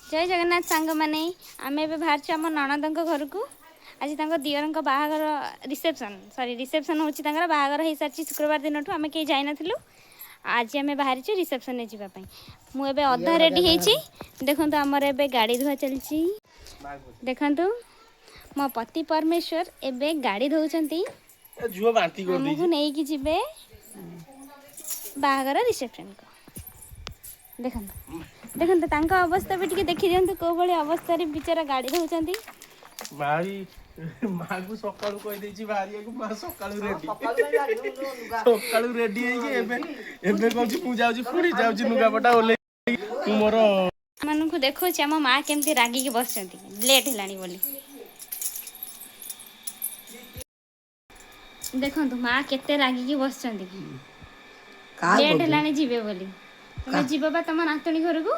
जय जगन्नाथ सांग माने आमे एबे बाहर आम ननद घर को आज दियर बाहागर रिसेप्शन होची बाहागर हो सारी शुक्रवार दिन आम कहीं जाई नथिलु आज आम बाहर रिसेप्शन जावाई मुझे अधा रेडी होती देखो आमर ए गाड़ी धुआ चलती देखु मो पति परमेश्वर एबे गाड़ी धोउछंती आमको नहीं कि जीवे बाहागर रिसेप्शन को देखो देखो अवस्था भी टिके देखि दियंतु को भली अवस्था रे बिचारा गाड़ी धोउछंती भाई माँ को सकाळु कहि देछि भारिया को माँ सकाळु रेडी है कि एबे एबे कहछि पु जाउछि पुरी जाउछि नुगापटा ओले तू मोर मानन को देखो छ हम माँ केमती रागी के बसचंती लेट हेलानी बोली देखंतु माँ केते रागी के बसचंती लेट हेलानी जीवे बोली तुम जीव बा तुम नातुणी घर को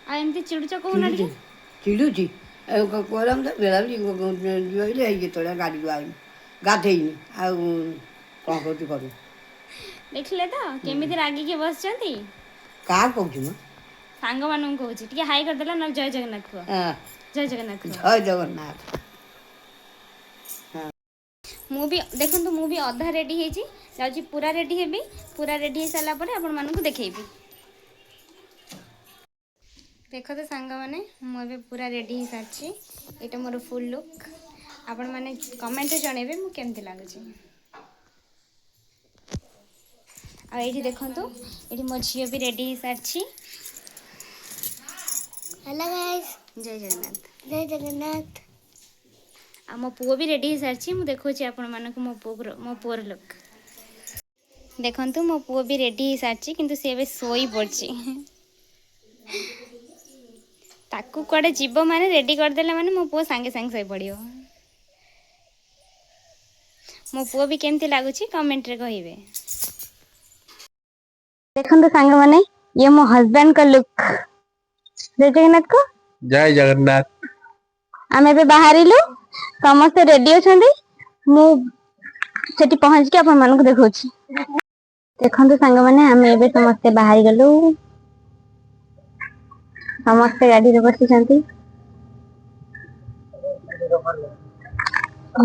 आ एमती चिड़ुच कहूना टिके चिड़ुची कोलम तो बेला जीवले ये तोड़ा गाड़ी को आई गाधेइनी आ कोन करती करू देखले तो केमिति रागी के बसचंती का कहू म सांग मानन कहूची टिके हाई कर देला न जय जगन्नाथ को जय जगन्नाथ जय जगन्नाथ मु भी देखंतु मु भी आधा रेडी हेजी जाउची पूरा रेडी हेबी पूरा रेडी हे साला परे आपण मानन को देखेबी देखो तो सांग माने मुझे पूरा रेडी हो सारी ये मोर फुल लुक आपण मैंने कमेंट जनइबे मु केमती लगुच आठी देखु ये मो झील भी रेडी हो सारी हेलो गाइस जय जगन्नाथ जय जगन्नाथ आ मो पुओ भी रेडी हो सारी मुझे देखो आपण मानक मो पुअर लुक देखु मो पुओ भी रेडी हो सारी किंतु सी ए शोई पड़ी ताकू कड़े जीव माने रेडी करदेला माने मो पुओ सांगे सांगे सही पड़ियो मो पुओ भी केमती लागुची कमेंट रे कहिबे देखंतु सांग माने ये मो हस्बैंड का लुक जय जगन्नाथ को जय जगन्नाथ आमे बे बाहरिलु समस्त रेडी अछंदी मु सेठी पहुंच के अपन मन को देखौची देखंतु सांग माने आमे एबे समस्त बाहरी गलु समस्त गाड़ी रे बसी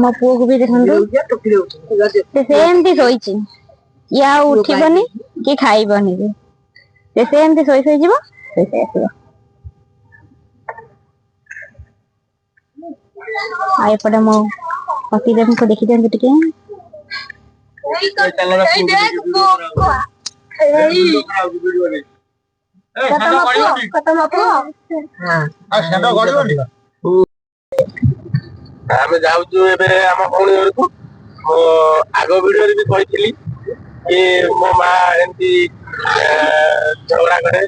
मो पुओ को भी देखंतु से सेमती सोईची या उठिबनी कि खाइबनी से सेमती सोई सोई जीवो से आसीबो आए पड़े मो पति देव को देखि देन टिके आमे जाउछु एबे हम भौणी घर को मो आगो वीडियो रे भी कहितली कि मो मां एंती झगड़ा करे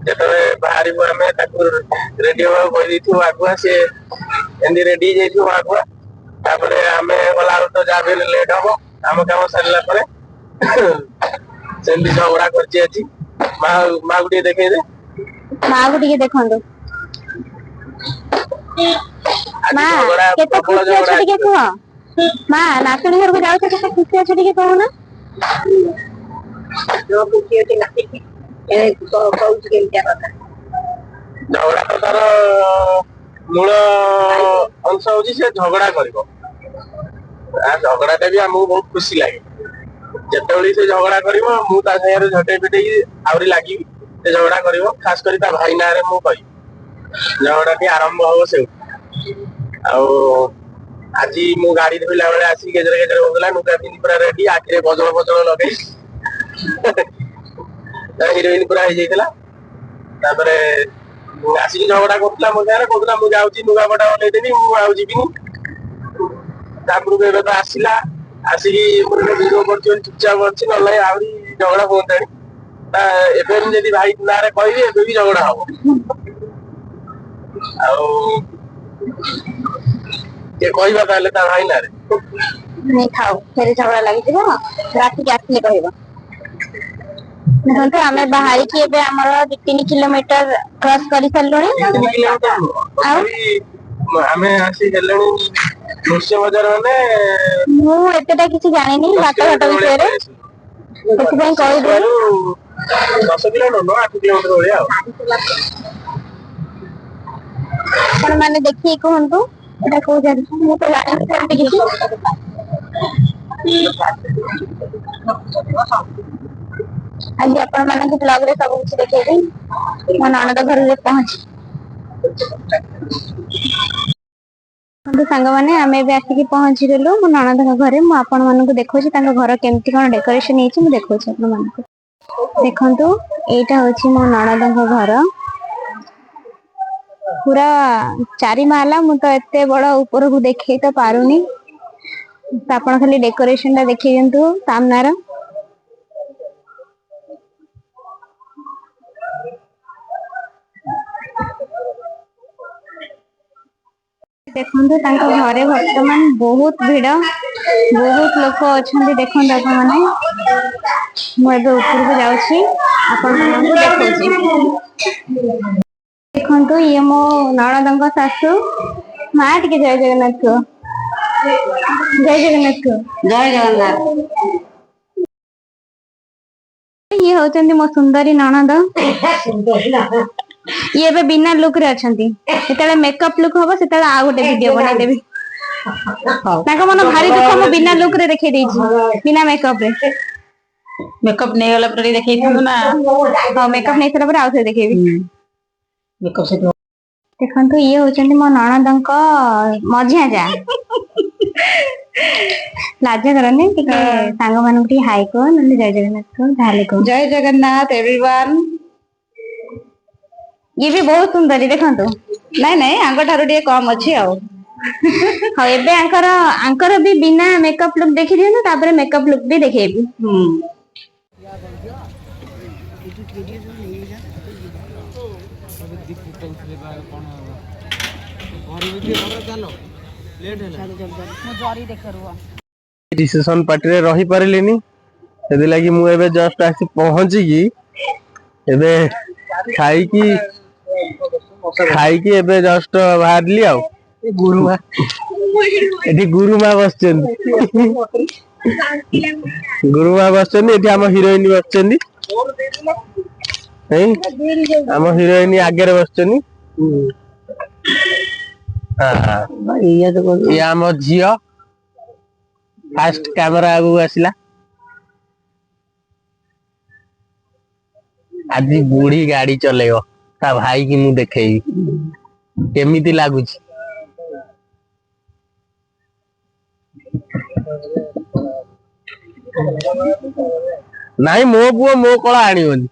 जेतरे बाहरी को हमें ताको रेडी हो कहि दिथु आगुआ से एंदी रेडी जेथु आगुआ तापरे हमें गला तो जाबे लेट हो हम काम सरला परे सेंदी झगड़ा करची अछि मां गुडी देखे दे मां गुडी देखंदो मां केते खुशी अछि टिके कह मां नातुणी घर को जाउ केते खुशी अछि टिके कहू ना जो खुशी होती नाती ए कहू के क्या बात झगड़ा तो तार मूल अंश होची से झगड़ा करिवो आ झगड़ाटा भी हमको बहुत खुशी लागे जेतेबेली से झगड़ा करिवो मु ता सयारे झटे पिटे आउरी लागी से झगड़ा करिवो खास करी ता भाई ना रे मु कहि झगड़ा के आरंभ हो से आज मु गाड़ी धोला बेले आसी गेजर गेजर होगला नुका पिन पूरा रेडी आखिरे बजल बजल लगे हिरोइन पूरा हो जाइतला तापरे आसी झगड़ा करतला मो गारे कोदला मु जाउची नुगा बटा ओले देनी मु आउ जीबिनी तापरु बेबे तो आसीला आसी मोर वीडियो करछन चुपचाप अछि न लाई आउरी झगड़ा होतानी ता एबे जदी भाई ना रे कहिबे एबे भी झगड़ा हो आउ के कहबा ताले ता भाई ना रे नहीं खाओ फेर झगड़ा लागि दिबो राति के आखले कहबो नंतर हमें बाहर की एबे हमर 3 किलोमीटर क्रॉस करि सल्लोनी 3 किलोमीटर आ हमें आसी गेलनी मुस्य बाजार माने मु एतेटा किछि जानि नहीं बात घाट विषय रे सेति पई कहि दे 10 किलोमीटर 8 किलोमीटर होया आपण माने देखि कहंतु एटा को जानि मु तो जानि किछि आज आपण माने के ब्लॉग रे सब कुछ देखेबी मो ननद घर रे पहुंची सांग मैंने आम ए आसिक पहुंची गलु मो ननद घरे मु आपण मानक देखौछि तांको घर केमती कोन डेकोरेशन हेछि मु देखौछि आपण मानक देखंतु एटा होछि मो ननद घर पूरा चारि माला मु तो एते बड़ ऊपर को देखै तो पारुनी आपण खाली डेकोरेशन ता देखि दियंतु सामनार देखंतु तांको घरे वर्तमान बहुत भीड़ बहुत लोक अछंती देखंतु आपण माने मु एबे ऊपर को जाउछि आपण मानकु देखौछि देखंतु ये मो ननदंग सासु मां टिके जय जगन्नाथ को जय जगन्नाथ को जय जगन्नाथ ये होचंदी मो सुंदरी ननद ये बे बिना लुक रे अछंती सेतले मेकअप लुक होबो सेतले आ गोटे वीडियो बना देबी ताको मन भारी दुख मो बिना लुक रे देखै देछि बिना मेकअप रे मेकअप नहीं वाला पर देखै थु ना हां मेकअप नै सला पर आउ से देखेबी मेकअप से देखंतु ये होचंदी मो ननदंक मझिया जा लाज करने टिके सांग मानक टी हाय को नले जय जगन्नाथ को धाले को जय जगन्नाथ एवरीवन ये भी बहुत सुंदर देखंतु नहीं नहीं आंग ठारो टे कम अछि आ हां एबे आंकर भी बिना मेकअप लुक देखि दियनु तापर मेकअप लुक भी देखेबी रिसेप्शन पार्टी रे रही पारिलेनी सेदि लागि मु एबे जस्ट आसी पहुंची की एबे खाई की एबे जस्ट बाहरली आ गुरुमा एठी गुरुमा बसचंदी गुरुमा बसचंदी एठी हम हीरोइन बसचंदी हम हीरोइन आगे रे बसचंदी हां ये हम झियो फास्ट कैमरा आगु आसिला आज बुढ़ी गाड़ी चलेगा ता भाई की मु देखेई केमिति लागुची नहीं मो पुओ मो कला आनिबनी